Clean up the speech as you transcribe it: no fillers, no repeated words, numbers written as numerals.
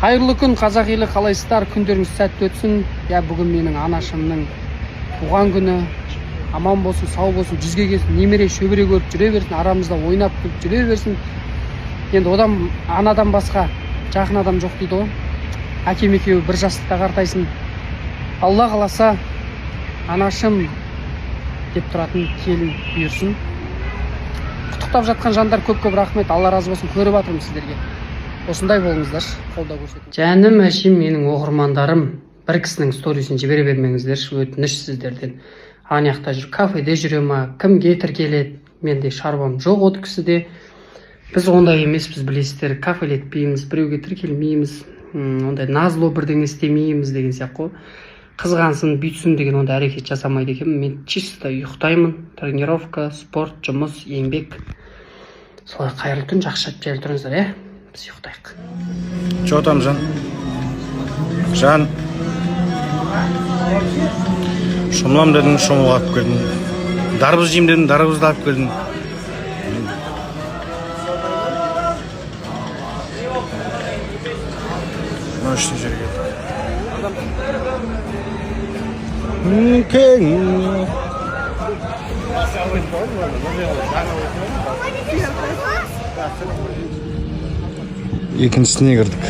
Қайырлы күн, қазақ елі, қалайсыздар? Күндеріңіз сәтті өтсін. Бүгін менің анашымның туған күні. Аман болсын, сау болсын, жүзге келсін, немере шөбере көріп жүре берсін, арамызда ойнап күліп жүре берсін. Енді одан анадан басқа жақын адам жоқ дейді ғой. Әкем екеуі бір жастықта қартайсын. Алла қаласа анашым деп тұратын келін бұйырсын. Құттықтап жатқан жандар көп-көп рахмет. Алла разы болсын. Көріп жатырмын сіздерге. Осындай болыңыздар, қолдау көрсетіңіздер. Жаным әшейін менің оқырмандарым, бір кісінің сторисін жібере бермеңіздерші, өтініш сіздерден. Анаяқта жүр, кафеде жүре ма, кімге тіркеледі? Менде шаруам жоқ ол кісіде. Біз ондай емес, біз білесіздер, кафелетпейміз, біреуге тіркелмейміз, ондай назло бірдеңе істемейміз деген сияқты ғой. Қызғансын, бүйтсін деген ондай әрекет жасамайды екенмін. Мен чисто ұйықтаймын. Тренировка, спорт, жұмыс, еңбек. Солай қайырлы түн, жақсы жайлы тұрыңыздар, иә? Біз ұйықтайық. Че там, Жан? Жан. Шомылам дедің, шомылға алып келдің. Дарбыз жейм дедің, дарбызды алып келдің. Мына үшін жерге екіншісіне кірдік.